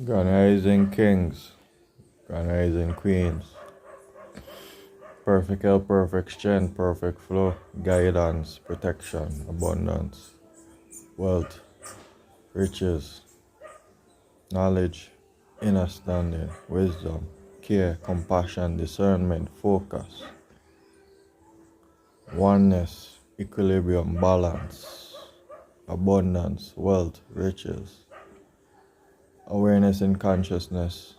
Grand Rising Kings, Grand Rising Queens, perfect health, perfect strength, perfect flow, guidance, protection, abundance, wealth, riches, knowledge, understanding, wisdom, care, compassion, discernment, focus, oneness, equilibrium, balance, abundance, wealth, riches, awareness and consciousness,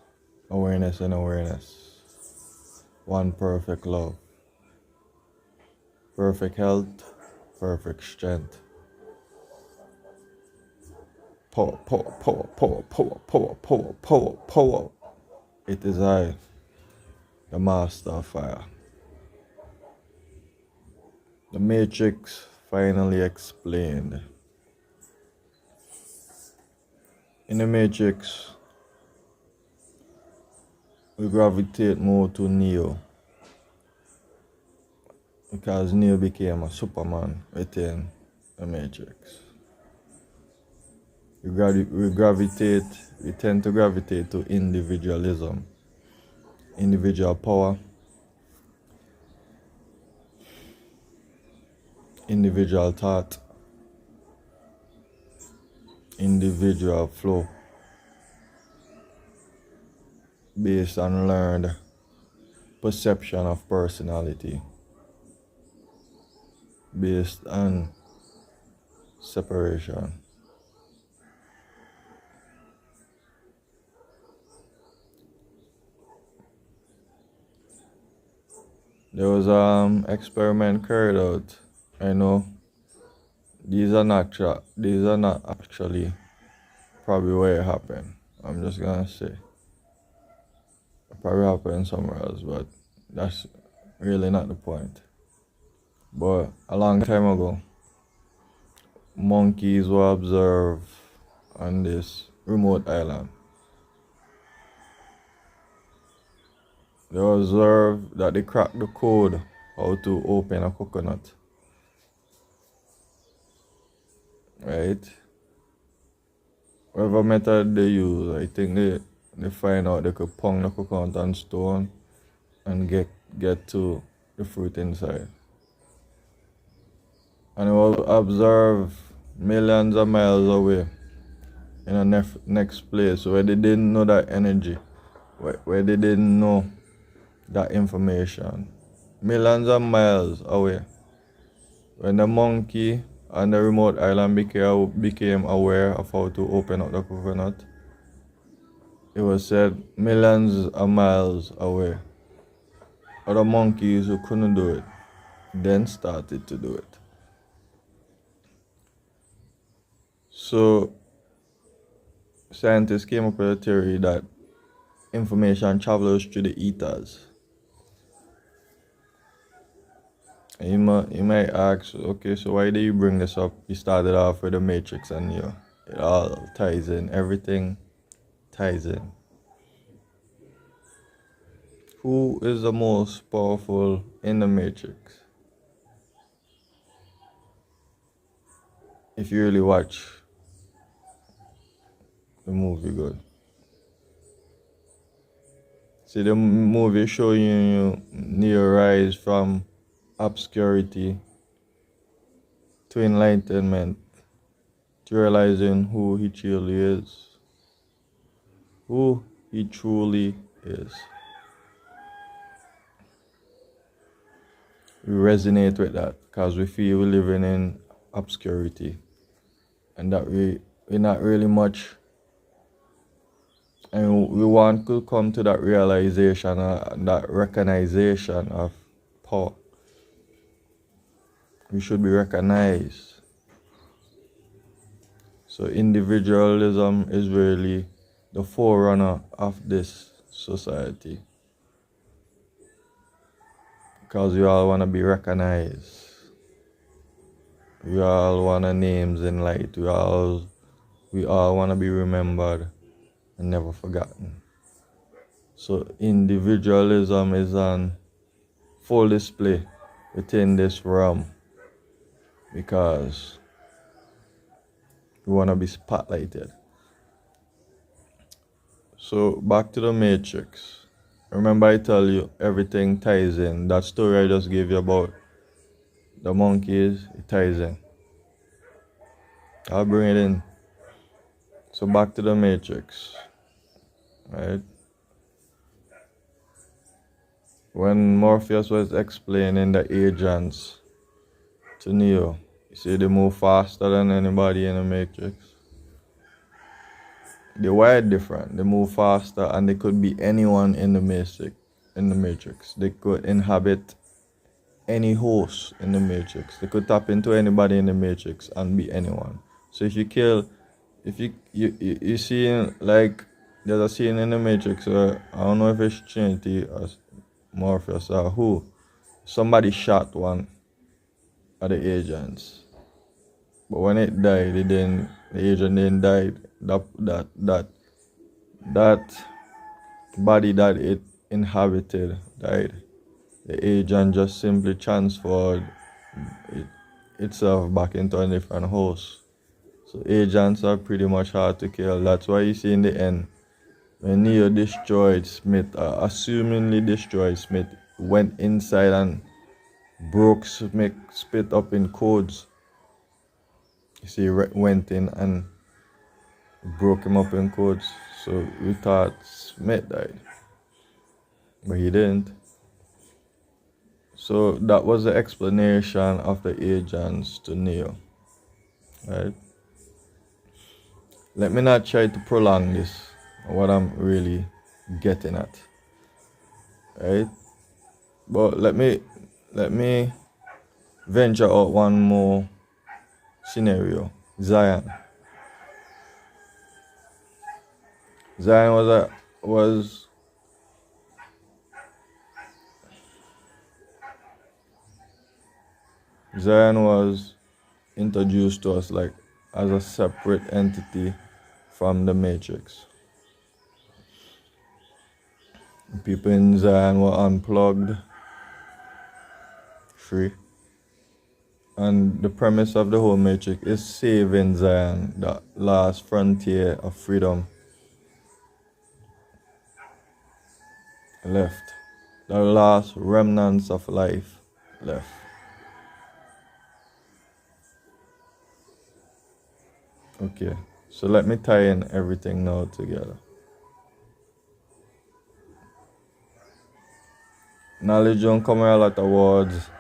awareness and awareness, one perfect love, perfect health, perfect strength. Power, power, power, power, power, power, power, power, power. It is I, the Master of Fire. The Matrix finally explained. In the Matrix, we gravitate more to Neo because Neo became a Superman within the Matrix. We tend to gravitate to individualism, individual power, individual thought, individual flow, based on learned perception of personality, based on separation. There was experiment carried out. I know these are not actually probably where it happened. I'm just gonna say it probably happened somewhere else, but that's really not the point. But a long time ago, monkeys were observed on this remote island. They observed that they cracked the code how to open a coconut. Right? Whatever method they use, I think they find out they could pound the coconut on stone and get to the fruit inside. And it was observed millions of miles away in a next place where they didn't know that energy, where they didn't know that information. Millions of miles away. When the monkey on the remote island became aware of how to open up the coconut, it was said millions of miles away. Other monkeys who couldn't do it then started to do it. So scientists came up with a theory that information travels through the ethers. You might ask, okay, so why did you bring this up? You started off with the Matrix and it all ties in. Everything ties in. Who is the most powerful in the Matrix? If you really watch the movie good. See, the movie showing you Neo rise from obscurity to enlightenment, to realizing who he truly is. Who he truly is. We resonate with that because we feel we're living in obscurity and that we're not really much, and we want to come to that realization and that recognition of power. We should be recognized. So individualism is really the forerunner of this society. Because we all want to be recognized. We all want our names in light. We all want to be remembered and never forgotten. So individualism is on full display within this realm because we want to be spotlighted. So back to the Matrix. Remember I tell you everything ties in. That story I just gave you about the monkeys, it ties in. I'll bring it in. So back to the Matrix. Right? When Morpheus was explaining the agents to Neo, you see they move faster than anybody in the Matrix. They were different. They move faster and they could be anyone in the Matrix. They could inhabit any host in the Matrix. They could tap into anybody in the Matrix and be anyone. So if you kill, if you see like there's a scene in the Matrix where I don't know if it's Trinity or Morpheus or who, somebody shot one of the agents, but when it died, the agent didn't die. That body that it inhabited died. The agent just simply transferred itself back into a different host. So agents are pretty much hard to kill. That's why you see in the end, when Neo destroyed Smith, assumingly destroyed Smith, went inside and broke Smith up in codes. You see, went in and broke him up in codes. So we thought Smith died, but he didn't. So that was the explanation of the agents to Neo, right? Let me not try to prolong this, what I'm really getting at, right? But let me venture out one more scenario. Zion was introduced to us like as a separate entity from the Matrix. People in Zion were unplugged, free. And the premise of the whole Matrix is saving Zion, the last frontier of freedom left. The last remnants of life left. Okay, so let me tie in everything now together. Knowledge don't come with a lot of words,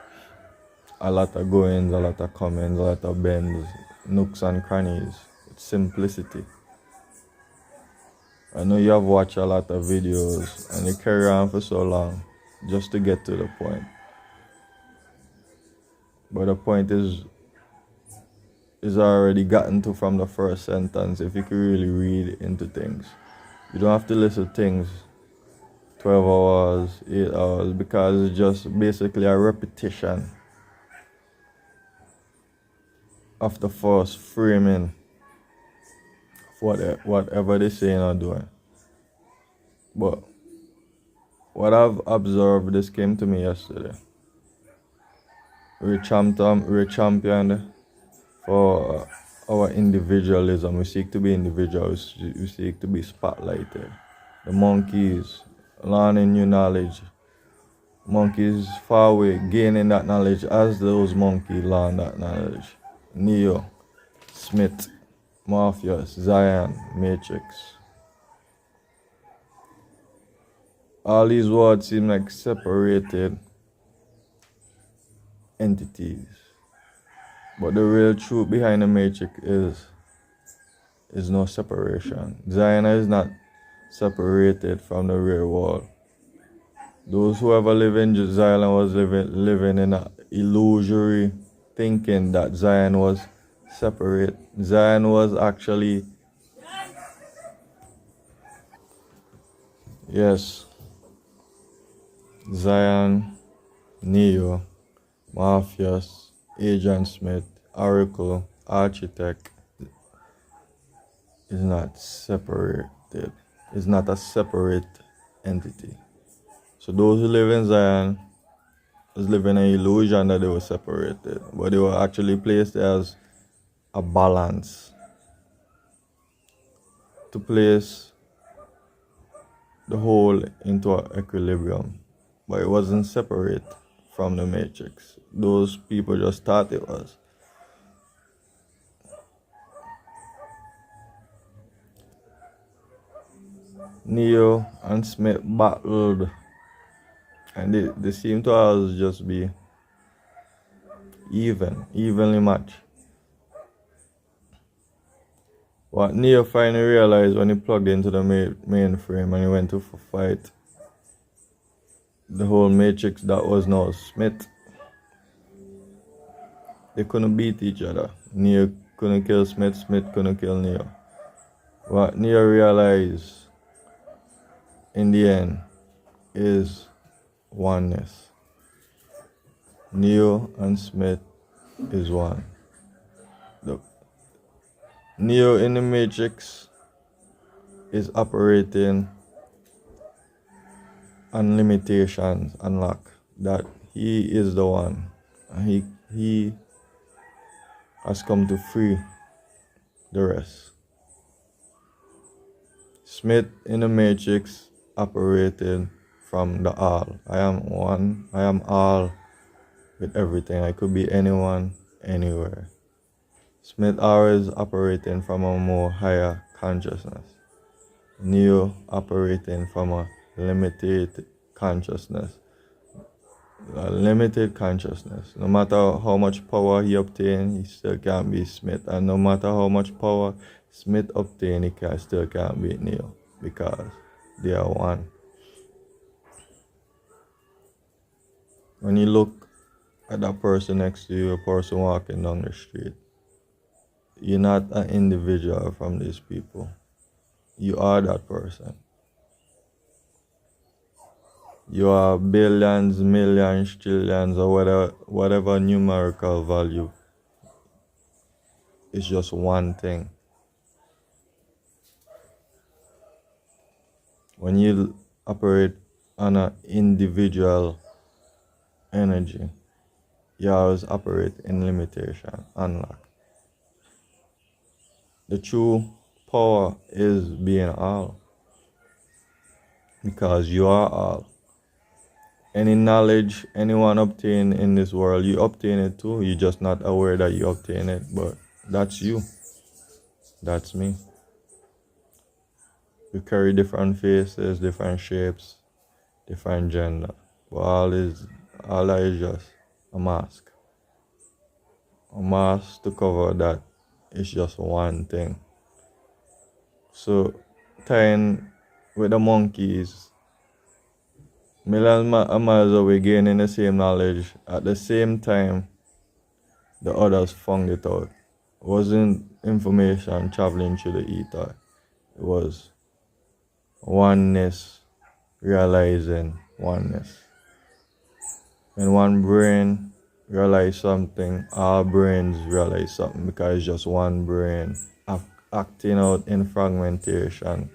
a lot of goings, a lot of comings, a lot of bends, nooks and crannies. It's simplicity. I know you have watched a lot of videos and you carry on for so long just to get to the point. But the point is already gotten to from the first sentence if you could really read into things. You don't have to listen to things 12 hours, 8 hours, because it's just basically a repetition of the first framing of whatever they're saying or doing. But what I've observed, this came to me yesterday. We're championed for our individualism. We seek to be individuals. We seek to be spotlighted. The monkeys learning new knowledge. Monkeys far away gaining that knowledge as those monkeys learn that knowledge. Neo, Smith, Morpheus, Zion, Matrix. All these words seem like separated entities. But the real truth behind the Matrix is no separation. Zion is not separated from the real world. Those who ever live in Zion was living in an illusory thinking that Zion was separate. Zion was actually, yes, Zion, Neo, Morpheus, Agent Smith, Oracle, Architect is not separated. It's not a separate entity. So those who live in Zion was living an illusion that they were separated, but they were actually placed as a balance to place the whole into an equilibrium, but it wasn't separate from the matrix. Those people just thought it was. Neo and Smith battled, and they seem to always just be evenly matched. What Neo finally realized when he plugged into the mainframe and he went to fight the whole matrix that was now Smith, they couldn't beat each other. Neo couldn't kill Smith, Smith couldn't kill Neo. What Neo realized in the end is oneness. Neo and Smith is one. Look, Neo in the matrix is operating on limitations, unlock that he is the one, and he has come to free the rest. Smith in the matrix operated from the all. I am one, I am all with everything. I could be anyone, anywhere. Smith always operating from a more higher consciousness. Neo operating from a limited consciousness. A limited consciousness. No matter how much power he obtained, he still can't beat Smith. And no matter how much power Smith obtained, he still can't beat Neo, because they are one. When you look at that person next to you, a person walking down the street, you're not an individual from these people. You are that person. You are billions, millions, trillions, or whatever numerical value. It's just one thing. When you operate on an individual energy, you always operate in limitation, unlock. The true power is being all, because you are all. Any knowledge anyone obtain in this world, you obtain it too. You're just not aware that you obtain it, but that's you. That's me. We carry different faces, different shapes, different gender, but all that is just a mask. A mask to cover that it's just one thing. So, tying with the monkeys, millions of miles away, gaining the same knowledge, at the same time the others found it out. It wasn't information traveling through the ether. It was oneness, realizing oneness. When one brain realize something, all brains realize something, because it's just one brain acting out in fragmentation.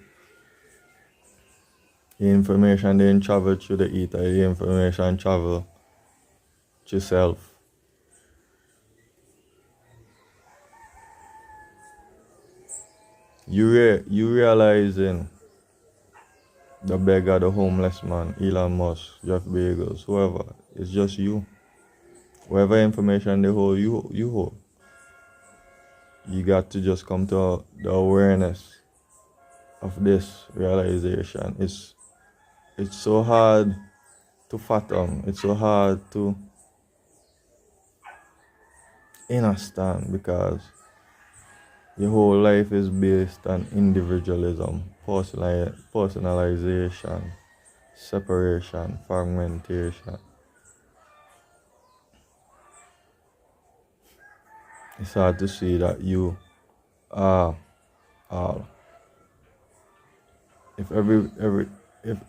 The information didn't travel through the ether, the information travel to self. You realizing the beggar, the homeless man, Elon Musk, Jeff Bezos, whoever, it's just you. Whatever information they hold, you hold. You got to just come to the awareness of this realization. It's so hard to fathom. It's so hard to understand, because your whole life is based on individualism, personalization, separation, fragmentation. It's hard to see that you are all. If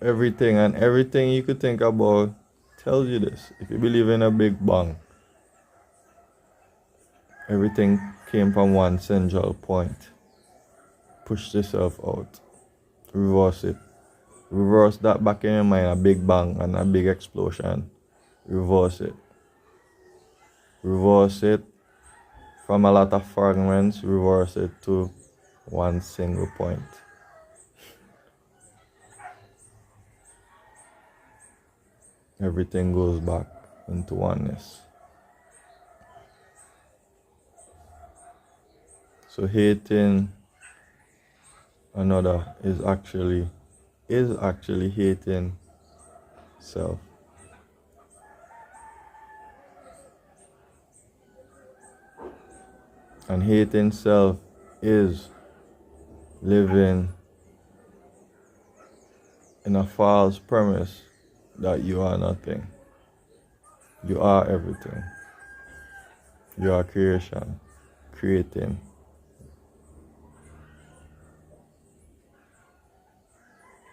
everything and everything you could think about tells you this, if you believe in a Big Bang, everything came from one central point. Push yourself out. Reverse it. Reverse that back in your mind, a Big Bang and a big explosion. Reverse it. Reverse it from a lot of fragments. Reverse it to one single point. everything goes back into oneness. So hating another is actually hating self. And hating self is living in a false premise that you are nothing. You are everything. You are creation, creating.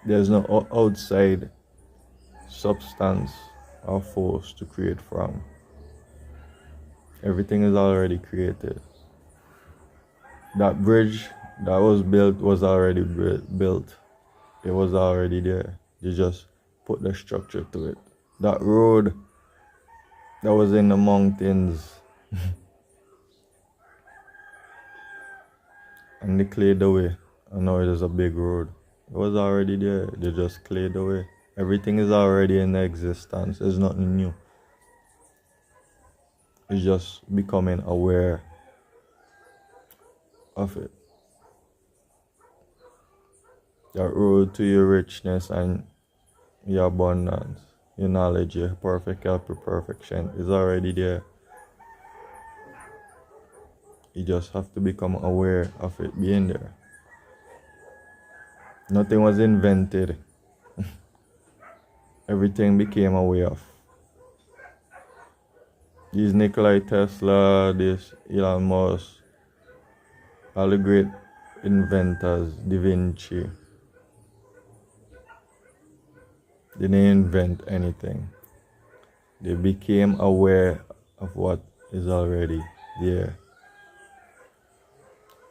There's no outside substance or force to create from. Everything is already created. That bridge that was built was already built. It was already there. You just put the structure to it. That road that was in the mountains and they cleared the way. I know it is a big road. It was already there. They just cleared the way. Everything is already in existence. There's nothing new. It's just becoming aware of it. That road to your richness and your abundance, your knowledge, your perfect help, your perfection is already there. You just have to become aware of it being there. Nothing was invented. Everything became a way of. These Nikola Tesla, this Elon Musk, all the great inventors, Da Vinci, they didn't invent anything. They became aware of what is already there.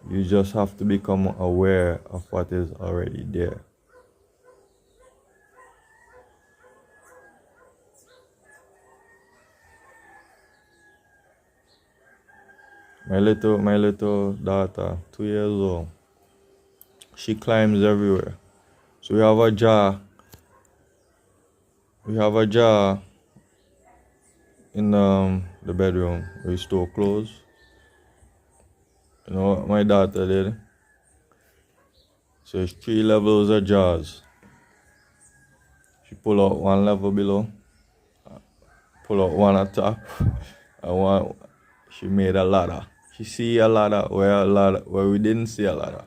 You just have to become aware of what is already there. My little daughter, 2 years old, she climbs everywhere. So we have a jar. We have a jar in the bedroom where we store clothes. You know what my daughter did? So it's 3 levels of jars. She pull out 1 level below, pull out 1 at top, and 1. She made a ladder. She see a ladder where we didn't see a ladder.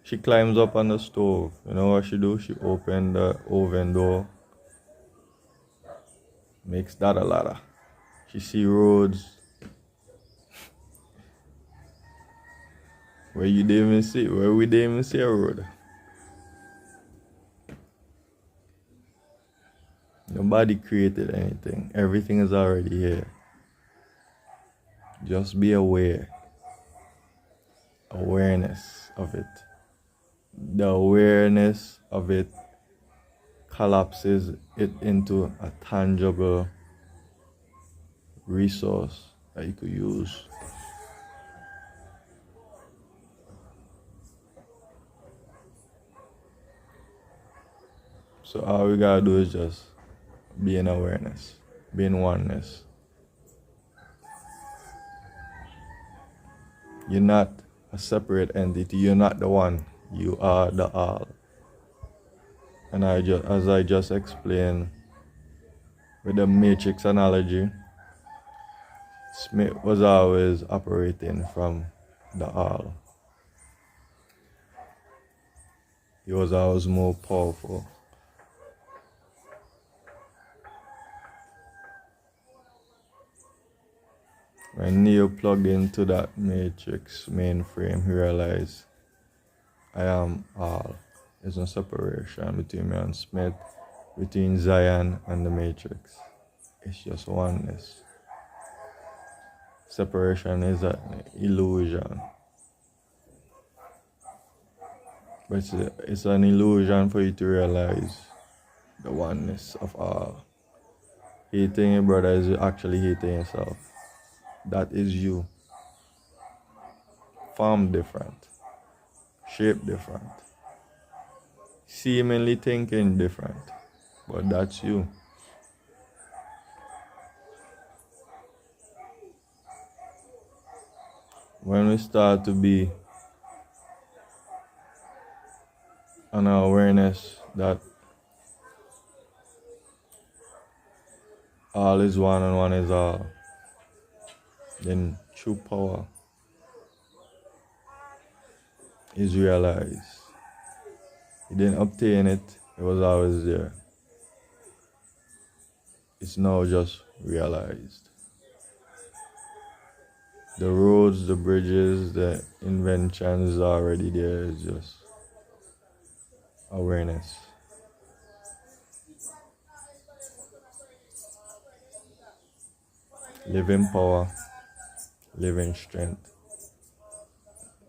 She climbs up on the stove. You know what she do? She open the oven door, makes that a ladder. She see roads where we didn't even see a road. Nobody created anything. Everything is already here. Just be aware. Awareness of it. The awareness of it collapses it into a tangible resource that you could use. So all we gotta do is just be in awareness, be in oneness. You're not a separate entity. You're not the one. You are the all. And as I just explained with the matrix analogy, Smith was always operating from the all. He was always more powerful. When Neo plugged into that matrix mainframe, he realized I am all. There's no separation between me and Smith, between Zion and the matrix. It's just oneness. Separation is an illusion. But it's an illusion for you to realize the oneness of all. Hating your brother is actually hating yourself. That is you. Form different. Shape different. Seemingly thinking different. But that's you. when we start to be on our awareness that all is one and one is all, then true power is realized. You didn't obtain it, it was always there. It's now just realized. The roads, the bridges, the inventions is already there. It's just awareness. Live in power, live in strength,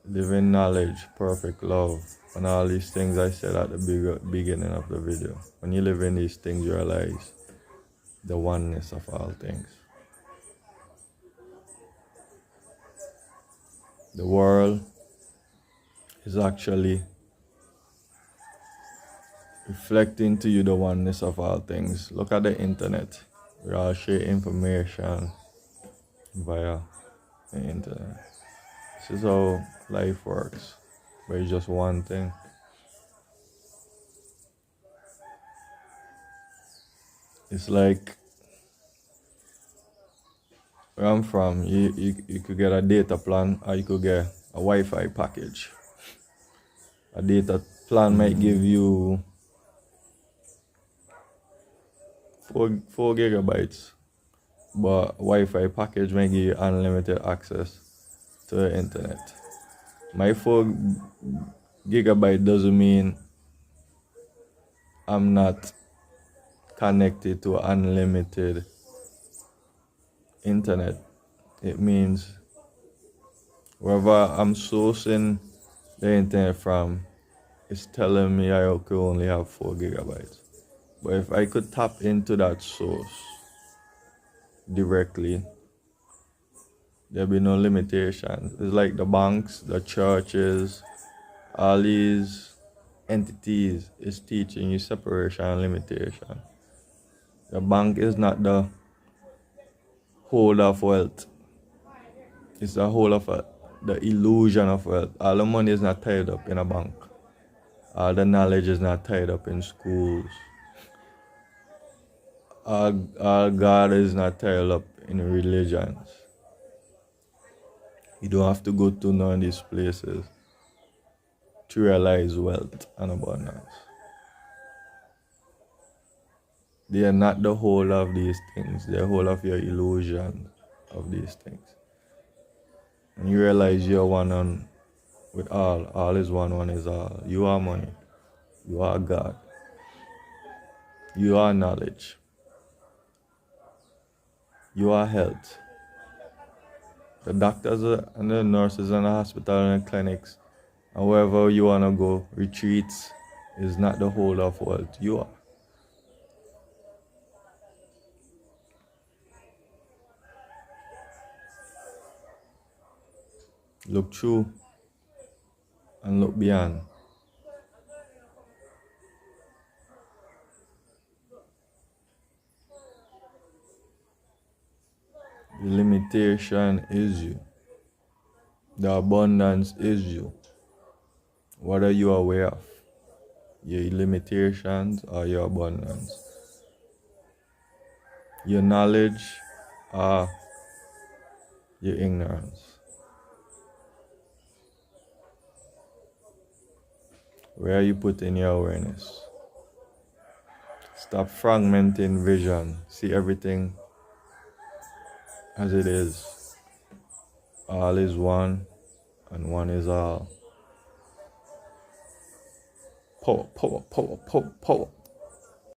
live in knowledge, perfect love, and all these things I said at the beginning of the video. When you live in these things, you realize the oneness of all things. The world is actually reflecting to you the oneness of all things. Look at the internet. We all share information via the internet. This is how life works, but it's just one thing. It's like where I'm from, you could get a data plan or you could get a Wi-Fi package. A data plan might give you 4 gigabytes, but Wi-Fi package might give you unlimited access to the internet. My 4 gigabyte doesn't mean I'm not connected to unlimited internet. It means wherever I'm sourcing the internet from, it's telling me I could only have 4 gigabytes. But if I could tap into that source directly, there'll be no limitations. It's like the banks, the churches, all these entities is teaching you separation and limitation. The bank is not the whole of wealth. It's the whole of the illusion of wealth. All the money is not tied up in a bank. All the knowledge is not tied up in schools. All God is not tied up in religions. You don't have to go to none of these places to realize wealth and abundance. They are not the whole of these things. They are whole of your illusion of these things. And you realize you're one on with all. All is one, one is all. You are money. You are God. You are knowledge. You are health. The doctors and the nurses and the hospital and the clinics and wherever you want to go, retreats, is not the whole of wealth. You are. Look through and look beyond. The limitation is you. The abundance is you. What are you aware of? Your limitations or your abundance? Your knowledge or your ignorance? Where are you putting your awareness? Stop fragmenting vision. See everything as it is. All is one and one is all. Power, power, power, power, power.